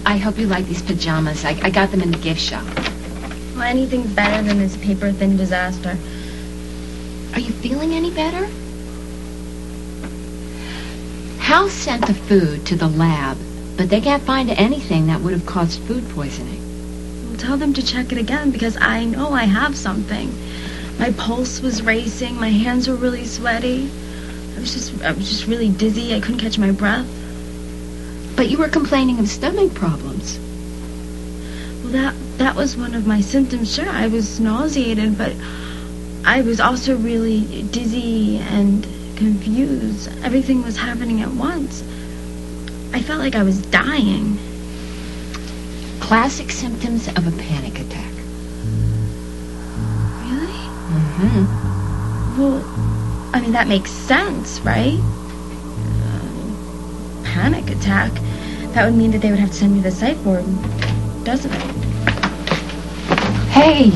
I hope you like these pajamas. I got them in the gift shop. Well, anything's better than this paper-thin disaster. Are you feeling any better? Hal sent the food to the lab, but they can't find anything that would have caused food poisoning. Well, tell them to check it again, because I know I have something. My pulse was racing, my hands were really sweaty. I was just really dizzy. I couldn't catch my breath. But you were complaining of stomach problems. Well, that was one of my symptoms. Sure, I was nauseated, but I was also really dizzy and confused. Everything was happening at once. I felt like I was dying. Classic symptoms of a panic attack. Really? Mm-hmm. Well, I mean, that makes sense, right? Panic attack. That would mean that they would have to send me to the psych ward, doesn't it? Hey!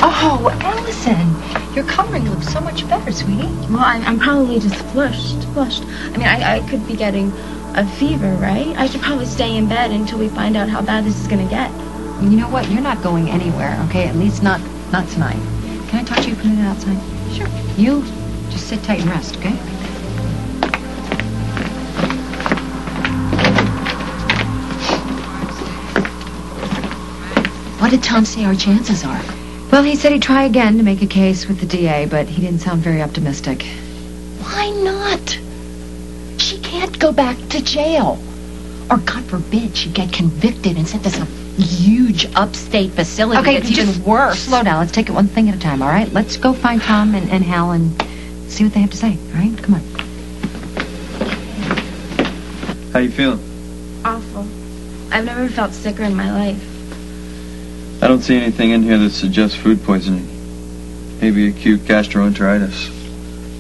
Oh, Alison! Your coloring looks so much better, sweetie. Well, I'm probably just flushed. I mean, I could be getting a fever, right? I should probably stay in bed until we find out how bad this is going to get. You know what? You're not going anywhere, okay? At least not tonight. Can I talk to you for a minute outside? Sure. You just sit tight and rest, okay? What did Tom say our chances are? Well, he said he'd try again to make a case with the DA, but he didn't sound very optimistic. Why not? She can't go back to jail. Or, God forbid, she'd get convicted and sent to some huge upstate facility that's even worse. Slow down. Let's take it one thing at a time, all right? Let's go find Tom and Hal and see what they have to say, all right? Come on. How you feeling? Awful. I've never felt sicker in my life. I don't see anything in here that suggests food poisoning. Maybe acute gastroenteritis.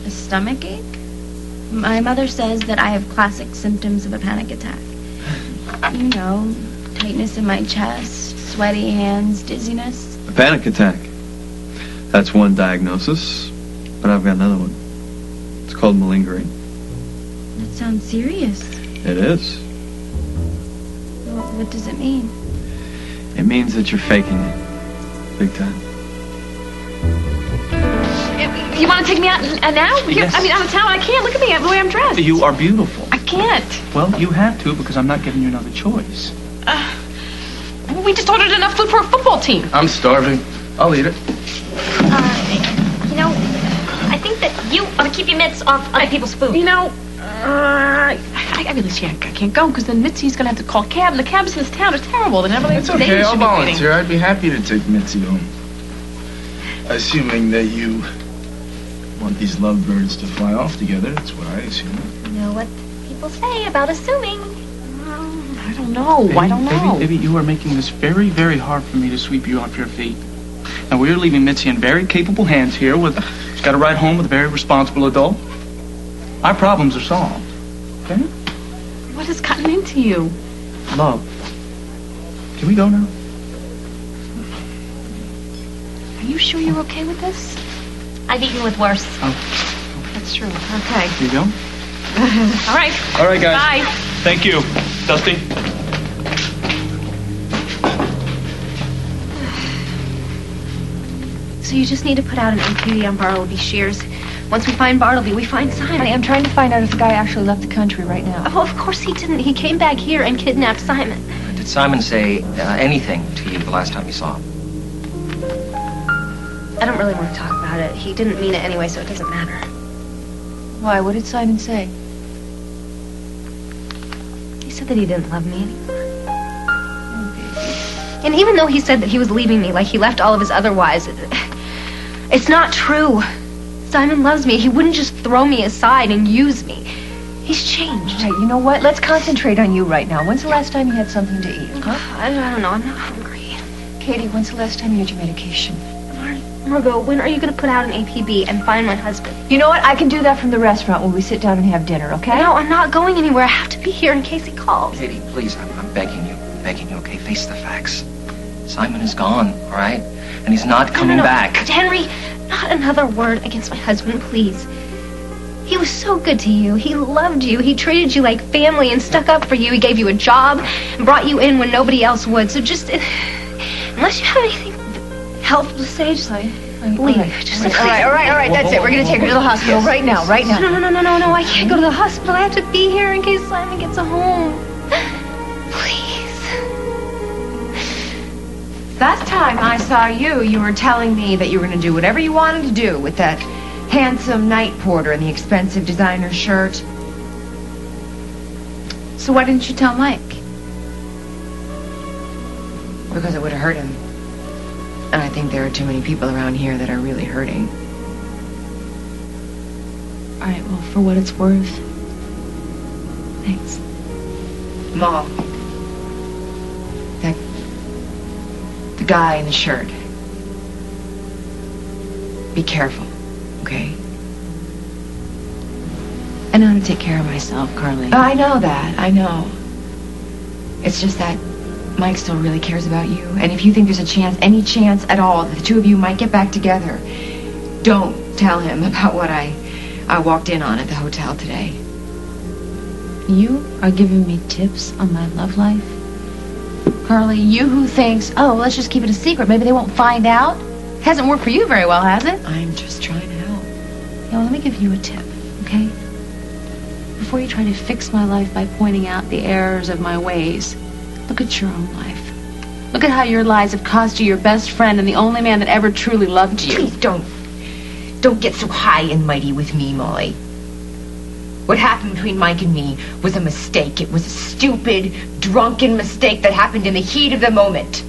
A stomach ache? My mother says that I have classic symptoms of a panic attack. You know, tightness in my chest, sweaty hands, dizziness. A panic attack. That's one diagnosis, but I've got another one. It's called malingering. That sounds serious. It is. Well, what does it mean? It means that you're faking it. Big time. You want to take me out now? Yes. I mean, out of town? I can't. Look at me, the way I'm dressed. You are beautiful. I can't. Well, you have to, because I'm not giving you another choice. We just ordered enough food for a football team. I'm starving. I'll eat it. You know, I think that you ought to keep your mitts off other people's food. You know, I really can't go, because then Mitzi's going to have to call a cab, and the cabs in this town are terrible. They never leave. It's okay, I'll volunteer. I'd be happy to take Mitzi home. Assuming that you want these lovebirds to fly off together, that's what I assume. You know what people say about assuming. I don't know. I don't know. Baby, you are making this very, very hard for me to sweep you off your feet. Now, we're leaving Mitzi in very capable hands here. She's got to ride home with a very responsible adult. Our problems are solved. Okay? What has gotten into you? Love. Can we go now? Are you sure you're okay with this? I've eaten with worse. Oh. That's true. Okay. Here you go. All right. All right, guys. Bye. Thank you. Dusty? So you just need to put out an emptied on Bartleby shears. Once we find Bartleby, we find Simon. Honey, I'm trying to find out if the guy actually left the country right now. Oh, of course he didn't. He came back here and kidnapped Simon. Did Simon say anything to you the last time you saw him? I don't really want to talk about it. He didn't mean it anyway, so it doesn't matter. Why? What did Simon say? He said that he didn't love me anymore. And even though he said that he was leaving me like he left all of his other wives, it's not true. Simon loves me. He wouldn't just throw me aside and use me. He's changed. All right, you know what? Let's concentrate on you right now. When's the last time you had something to eat, huh? I don't know. I'm not hungry. Katie, when's the last time you had your medication? Margo, when are you going to put out an APB and find my husband? You know what? I can do that from the restaurant when we sit down and have dinner, okay? No, I'm not going anywhere. I have to be here in case he calls. Katie, please, I'm begging you. I'm begging you, okay? Face the facts. Simon is gone, all right? And he's not coming back. Henry, not another word against my husband, please. He was so good to you. He loved you. He treated you like family and stuck up for you. He gave you a job and brought you in when nobody else would. So just, unless you have anything helpful to say, just leave. All right. That's it. We're going to take her to the hospital right now. No. I can't go to the hospital. I have to be here in case Simon gets home. Please. Last time I saw you, you were telling me that you were going to do whatever you wanted to do with that handsome night porter and the expensive designer shirt. So why didn't you tell Mike? Because it would have hurt him. And I think there are too many people around here that are really hurting. All right, well, for what it's worth. Thanks. Mom. The guy in the shirt. Be careful, okay? I know how to take care of myself, Carly. I know that. I know. It's just that Mike still really cares about you. And if you think there's a chance, any chance at all, that the two of you might get back together, don't tell him about what I walked in on at the hotel today. You are giving me tips on my love life? Carly, you who thinks, oh, let's just keep it a secret. Maybe they won't find out. Hasn't worked for you very well, has it? I'm just trying to help. Yeah, well, let me give you a tip, okay? Before you try to fix my life by pointing out the errors of my ways, look at your own life. Look at how your lies have cost you your best friend and the only man that ever truly loved you. Please don't get so high and mighty with me, Molly. What happened between Mike and me was a mistake. It was a stupid, drunken mistake that happened in the heat of the moment.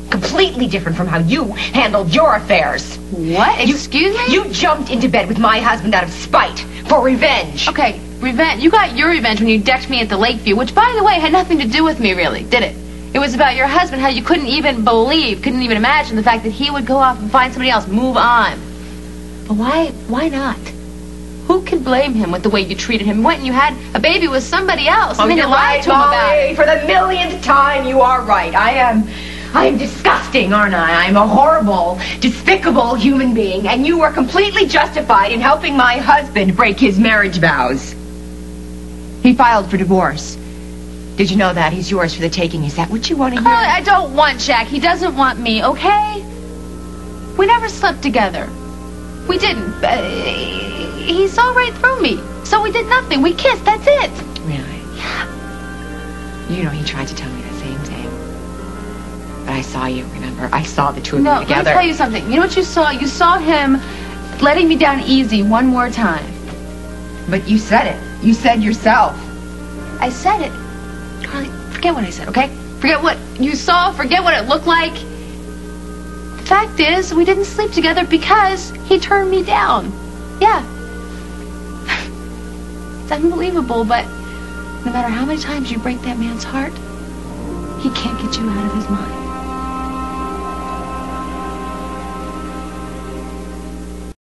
Completely different from how you handled your affairs. What? Excuse me? You jumped into bed with my husband out of spite, for revenge. Okay, revenge. You got your revenge when you decked me at the Lakeview, which, by the way, had nothing to do with me, really, did it? It was about your husband, how you couldn't even imagine the fact that he would go off and find somebody else, move on. But why not? Who can blame him with the way you treated him? You went and you had a baby with somebody else, and then you lied to him about it. For the millionth time, you are right. I am disgusting, aren't I? I'm a horrible, despicable human being, and you were completely justified in helping my husband break his marriage vows. He filed for divorce. Did you know that? He's yours for the taking. Is that what you want to hear? Carly, I don't want Jack. He doesn't want me, okay? We never slept together. We didn't. He saw right through me. So we did nothing. We kissed. That's it. Really? Yeah. You know, he tried to tell me the same thing. But I saw you, remember? I saw the two of you together. No, let me tell you something. You know what you saw? You saw him letting me down easy one more time. But you said it. You said yourself. I said it. Carly, forget what I said, okay? Forget what you saw. Forget what it looked like. The fact is, we didn't sleep together because he turned me down. Yeah. It's unbelievable, but no matter how many times you break that man's heart, he can't get you out of his mind.